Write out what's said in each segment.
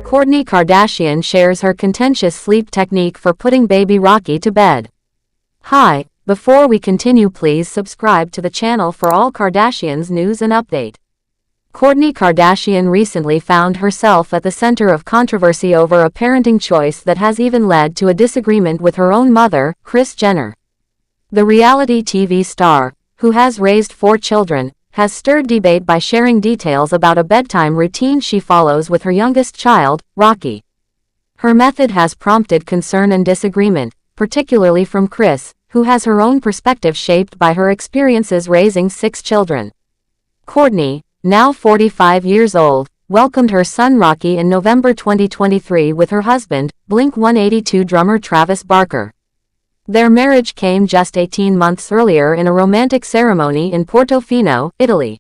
Kourtney Kardashian shares her contentious sleep technique for putting baby Rocky to bed. Hi, before we continue, please subscribe to the channel for all Kardashians news and update. Kourtney Kardashian recently found herself at the center of controversy over a parenting choice that has even led to a disagreement with her own mother, Kris Jenner. The reality TV star, who has raised 4 children, has stirred debate by sharing details about a bedtime routine she follows with her youngest child, Rocky. Her method has prompted concern and disagreement, particularly from Kris, who has her own perspective shaped by her experiences raising 6 children. Kourtney, now 45 years old, welcomed her son Rocky in November 2023 with her husband, Blink-182 drummer Travis Barker. Their marriage came just 18 months earlier in a romantic ceremony in Portofino, Italy.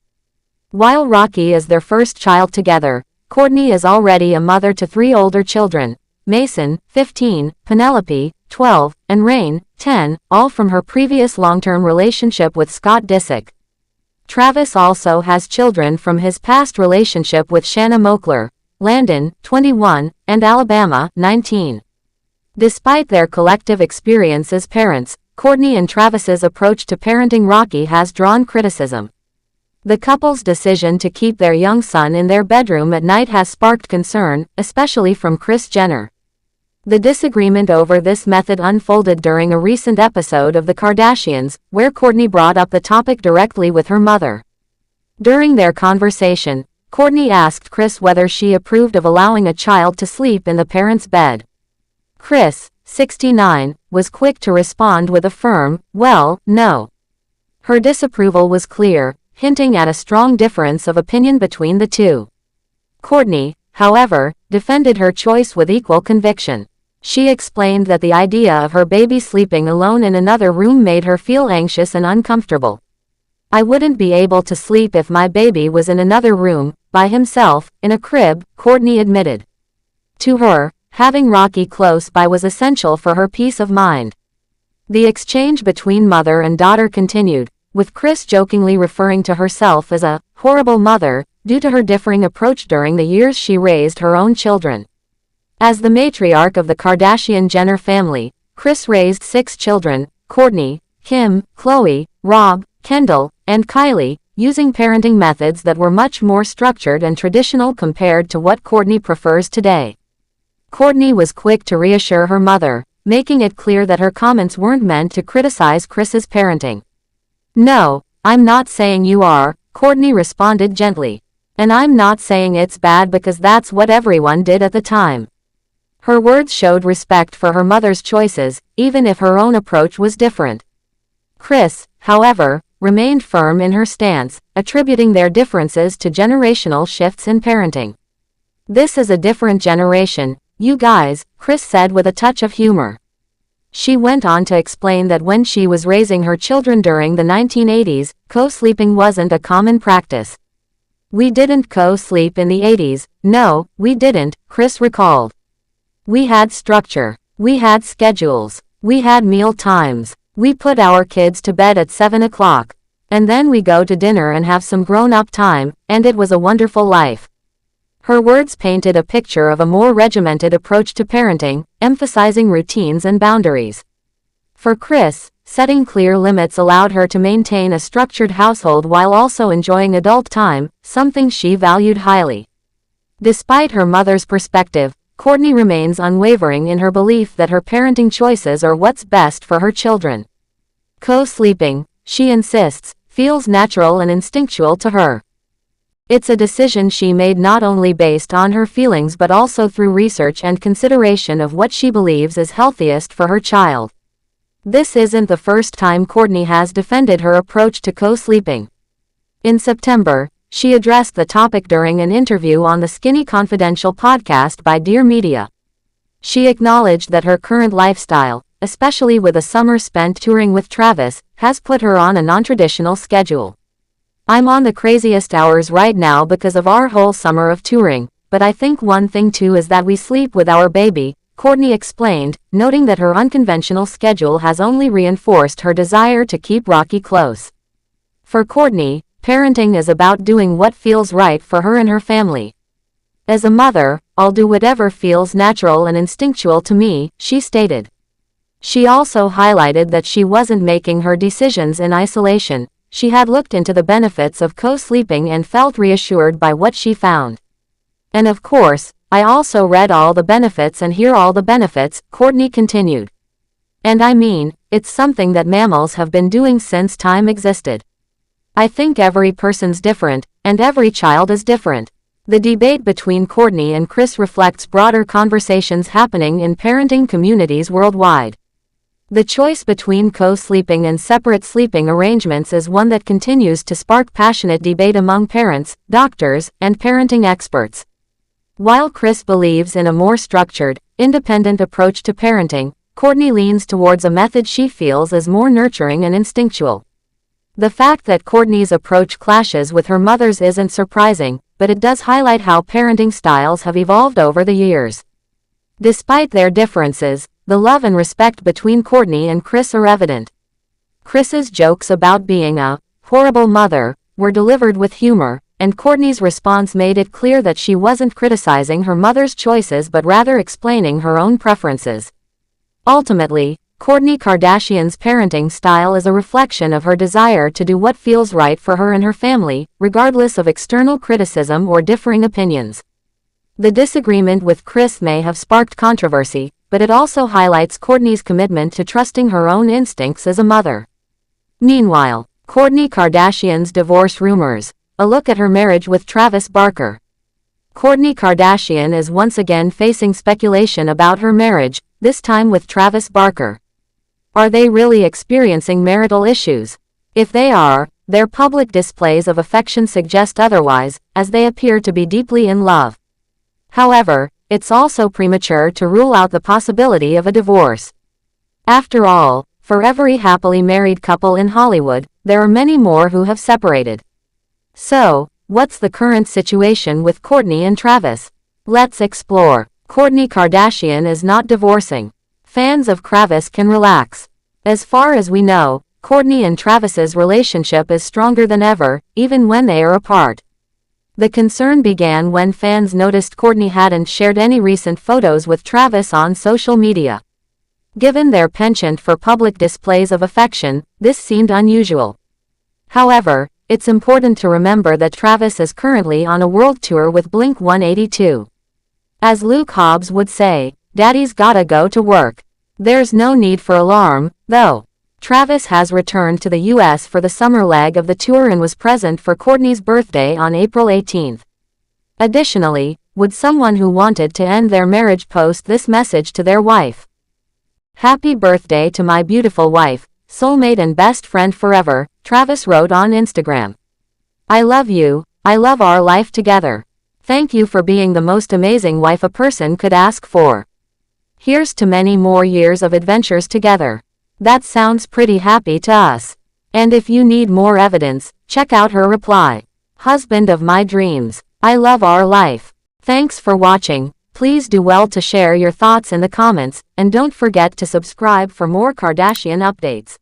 While Rocky is their first child together, Kourtney is already a mother to 3 older children, Mason, 15, Penelope, 12, and Rain, 10, all from her previous long-term relationship with Scott Disick. Travis also has children from his past relationship with Shanna Moakler, Landon, 21, and Alabama, 19. Despite their collective experience as parents, Kourtney and Travis's approach to parenting Rocky has drawn criticism. The couple's decision to keep their young son in their bedroom at night has sparked concern, especially from Kris Jenner. The disagreement over this method unfolded during a recent episode of The Kardashians, where Kourtney brought up the topic directly with her mother. During their conversation, Kourtney asked Kris whether she approved of allowing a child to sleep in the parent's bed. Kris, 69, was quick to respond with a firm, "Well, no." Her disapproval was clear, hinting at a strong difference of opinion between the two. Kourtney, however, defended her choice with equal conviction. She explained that the idea of her baby sleeping alone in another room made her feel anxious and uncomfortable. "I wouldn't be able to sleep if my baby was in another room, by himself, in a crib," Kourtney admitted. To her, having Rocky close by was essential for her peace of mind. The exchange between mother and daughter continued, with Kris jokingly referring to herself as a horrible mother, due to her differing approach during the years she raised her own children. As the matriarch of the Kardashian-Jenner family, Kris raised 6 children, Kourtney, Kim, Khloe, Rob, Kendall, and Kylie, using parenting methods that were much more structured and traditional compared to what Kourtney prefers today. Kourtney was quick to reassure her mother, making it clear that her comments weren't meant to criticize Kris's parenting. "No, I'm not saying you are," Kourtney responded gently. "And I'm not saying it's bad because that's what everyone did at the time." Her words showed respect for her mother's choices, even if her own approach was different. Kris, however, remained firm in her stance, attributing their differences to generational shifts in parenting. "This is a different generation, you guys," Kris said with a touch of humor. She went on to explain that when she was raising her children during the 1980s, co-sleeping wasn't a common practice. "We didn't co-sleep in the 80s, no, we didn't," Kris recalled. "We had structure. We had schedules. We had meal times. We put our kids to bed at 7 o'clock. And then we go to dinner and have some grown-up time, and it was a wonderful life." Her words painted a picture of a more regimented approach to parenting, emphasizing routines and boundaries. For Kris, setting clear limits allowed her to maintain a structured household while also enjoying adult time, something she valued highly. Despite her mother's perspective, Kourtney remains unwavering in her belief that her parenting choices are what's best for her children. Co-sleeping, she insists, feels natural and instinctual to her. It's a decision she made not only based on her feelings but also through research and consideration of what she believes is healthiest for her child. This isn't the first time Kourtney has defended her approach to co-sleeping. In September, she addressed the topic during an interview on the Skinny Confidential podcast by Dear Media. She acknowledged that her current lifestyle, especially with a summer spent touring with Travis, has put her on a non-traditional schedule. "I'm on the craziest hours right now because of our whole summer of touring, but I think one thing too is that we sleep with our baby," Kourtney explained, noting that her unconventional schedule has only reinforced her desire to keep Rocky close. For Kourtney, parenting is about doing what feels right for her and her family. As a mother, I'll do whatever feels natural and instinctual to me, she stated. She also highlighted that she wasn't making her decisions in isolation. She had looked into the benefits of co-sleeping and felt reassured by what she found. And of course, I also read all the benefits and hear all the benefits, Kourtney continued. And I mean, it's something that mammals have been doing since time existed. I think every person's different, and every child is different. The debate between Kourtney and Kris reflects broader conversations happening in parenting communities worldwide. The choice between co-sleeping and separate sleeping arrangements is one that continues to spark passionate debate among parents, doctors, and parenting experts. While Kris believes in a more structured, independent approach to parenting, Kourtney leans towards a method she feels is more nurturing and instinctual. The fact that Kourtney's approach clashes with her mother's isn't surprising, but it does highlight how parenting styles have evolved over the years. Despite their differences, the love and respect between Kourtney and Kris are evident. Kris's jokes about being a horrible mother were delivered with humor, and Kourtney's response made it clear that she wasn't criticizing her mother's choices but rather explaining her own preferences. Ultimately, Kourtney Kardashian's parenting style is a reflection of her desire to do what feels right for her and her family, regardless of external criticism or differing opinions. The disagreement with Kris may have sparked controversy, but it also highlights Kourtney's commitment to trusting her own instincts as a mother. Meanwhile, Kourtney Kardashian's divorce rumors. A look at her marriage with Travis Barker. Kourtney Kardashian is once again facing speculation about her marriage, this time with Travis Barker. Are they really experiencing marital issues? If they are, their public displays of affection suggest otherwise, as they appear to be deeply in love. However, it's also premature to rule out the possibility of a divorce. After all, for every happily married couple in Hollywood, there are many more who have separated. So, what's the current situation with Kourtney and Travis? Let's explore. Kourtney Kardashian is not divorcing. Fans of Travis can relax. As far as we know, Kourtney and Travis's relationship is stronger than ever, even when they are apart. The concern began when fans noticed Kourtney hadn't shared any recent photos with Travis on social media. Given their penchant for public displays of affection, this seemed unusual. However, it's important to remember that Travis is currently on a world tour with Blink-182. As Luke Hobbs would say, "Daddy's gotta go to work." There's no need for alarm, though. Travis has returned to the US for the summer leg of the tour and was present for Kourtney's birthday on April 18. Additionally, would someone who wanted to end their marriage post this message to their wife? "Happy birthday to my beautiful wife, soulmate and best friend forever," Travis wrote on Instagram. "I love you, I love our life together. Thank you for being the most amazing wife a person could ask for. Here's to many more years of adventures together." That sounds pretty happy to us. And if you need more evidence, check out her reply. "Husband of my dreams. I love our life." Thanks for watching. Please do well to share your thoughts in the comments, and don't forget to subscribe for more Kardashian updates.